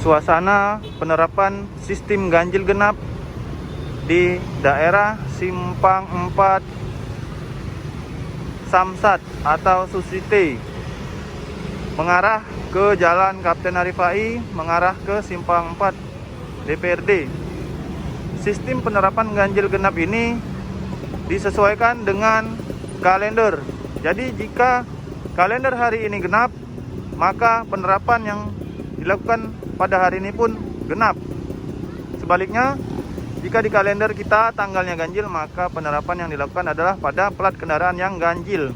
suasana penerapan sistem ganjil genap di daerah Simpang 4 Samsat atau Susite mengarah ke Jalan Kapten Arifai, mengarah ke Simpang 4 DPRD. Sistem penerapan ganjil genap ini disesuaikan dengan kalender. Jadi jika kalender hari ini genap, maka penerapan yang dilakukan pada hari ini pun genap. Sebaliknya, jika di kalender kita tanggalnya ganjil, maka penerapan yang dilakukan adalah pada plat kendaraan yang ganjil.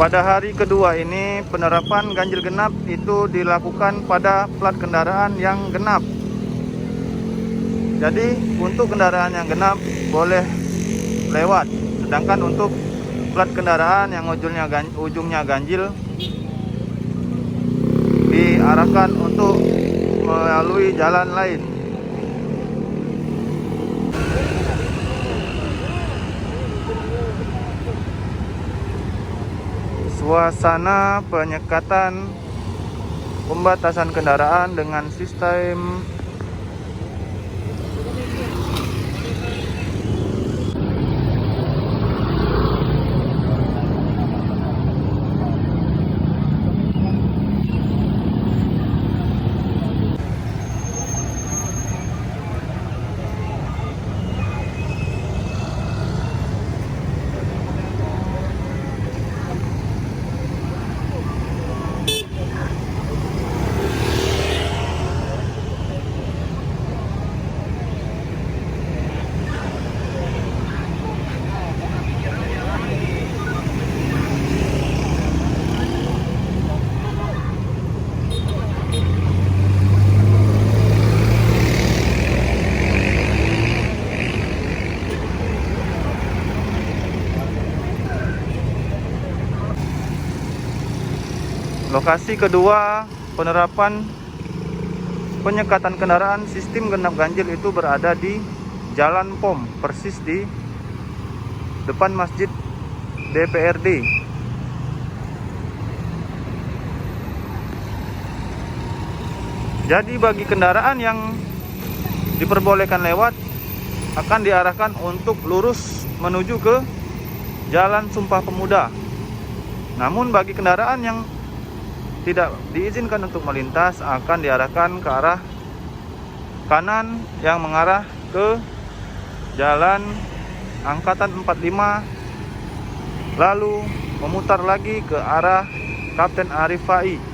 Pada hari kedua ini penerapan ganjil genap itu dilakukan pada plat kendaraan yang genap. Jadi untuk kendaraan yang genap boleh lewat, sedangkan untuk plat kendaraan yang ujungnya ganjil diarahkan untuk melalui jalan lain. Suasana penyekatan pembatasan kendaraan dengan sistem lokasi kedua penerapan penyekatan kendaraan sistem genap ganjil itu berada di Jalan POM, persis di depan Masjid DPRD. Jadi bagi kendaraan yang diperbolehkan lewat akan diarahkan untuk lurus menuju ke Jalan Sumpah Pemuda. Namun bagi kendaraan yang tidak diizinkan untuk melintas akan diarahkan ke arah kanan yang mengarah ke Jalan Angkatan 45, lalu memutar lagi ke arah Kapten Arifai.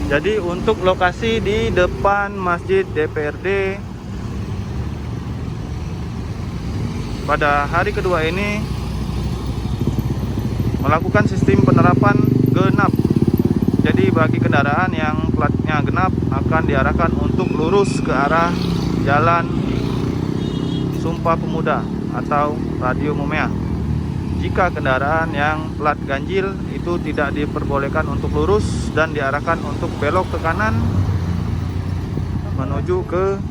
Jadi untuk lokasi di depan Masjid DPRD pada hari kedua ini melakukan sistem penerapan genap. Jadi bagi kendaraan yang platnya genap akan diarahkan untuk lurus ke arah Jalan Sumpah Pemuda atau Radio Mumeah. Jika kendaraan yang plat ganjil itu tidak diperbolehkan untuk lurus dan diarahkan untuk belok ke kanan menuju ke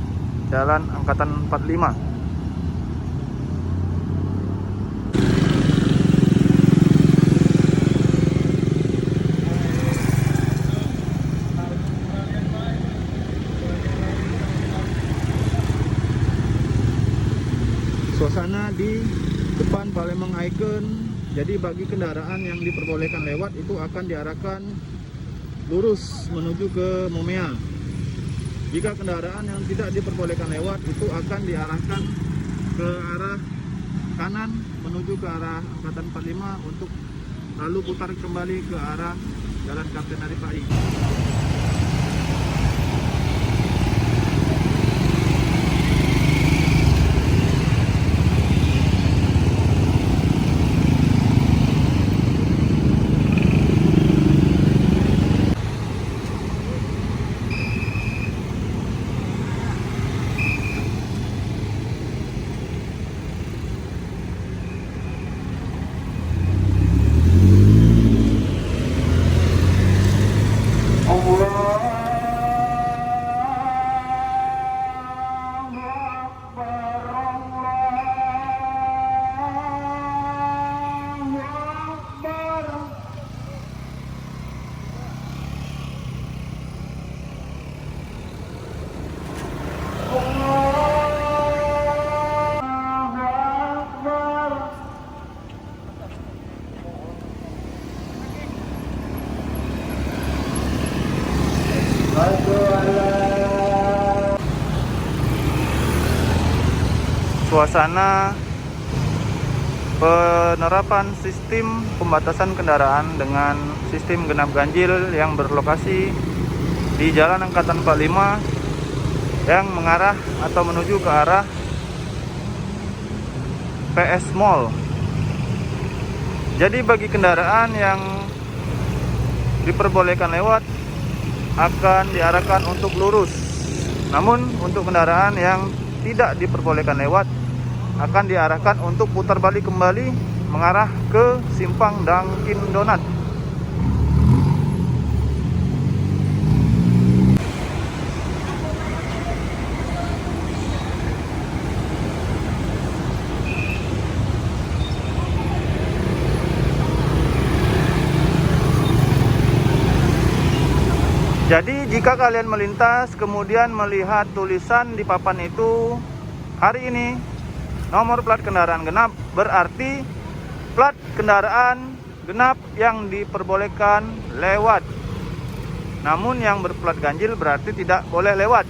Jalan Angkatan 45. Suasana di depan Palembang Icon. Jadi bagi kendaraan yang diperbolehkan lewat itu akan diarahkan lurus menuju ke Mumeah. Jika kendaraan yang tidak diperbolehkan lewat itu akan diarahkan ke arah kanan menuju ke arah angkatan 45 untuk lalu putar kembali ke arah Jalan Kapten Arif Ai. Suasana penerapan sistem pembatasan kendaraan dengan sistem genap ganjil yang berlokasi di Jalan Angkatan 45 yang mengarah atau menuju ke arah PS Mall. Jadi bagi kendaraan yang diperbolehkan lewat akan diarahkan untuk lurus. Namun untuk kendaraan yang tidak diperbolehkan lewat akan diarahkan untuk putar balik kembali mengarah ke simpang Dunkin Donat. Jadi jika kalian melintas kemudian melihat tulisan di papan itu hari ini nomor plat kendaraan genap, berarti plat kendaraan genap yang diperbolehkan lewat. Namun yang berplat ganjil berarti tidak boleh lewat.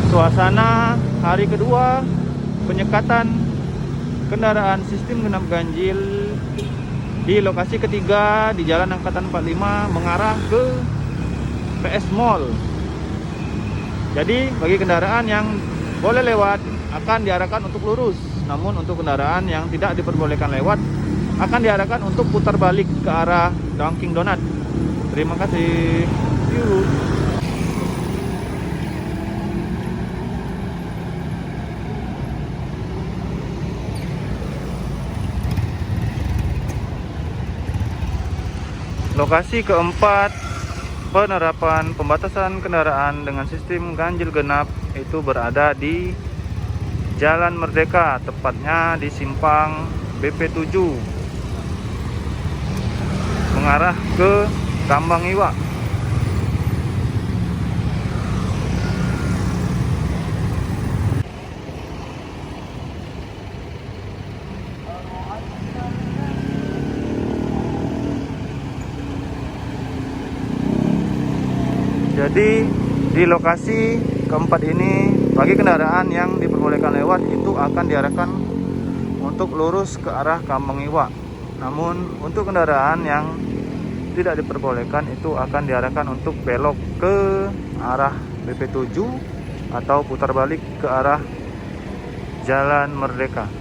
Suasana hari kedua penyekatan kendaraan sistem genap ganjil di lokasi ketiga di Jalan Angkatan 45 mengarah ke PS Mall. Jadi bagi kendaraan yang boleh lewat akan diarahkan untuk lurus. Namun untuk kendaraan yang tidak diperbolehkan lewat akan diarahkan untuk putar balik ke arah Dunkin Donat. Terima kasih. Yuk. Lokasi keempat, penerapan pembatasan kendaraan dengan sistem ganjil genap itu berada di Jalan Merdeka, tepatnya di simpang BP7 mengarah ke Kambang Iwak. Jadi di lokasi keempat ini, bagi kendaraan yang diperbolehkan lewat itu akan diarahkan untuk lurus ke arah Kambang Iwak. Namun untuk kendaraan yang tidak diperbolehkan itu akan diarahkan untuk belok ke arah BP7 atau putar balik ke arah Jalan Merdeka.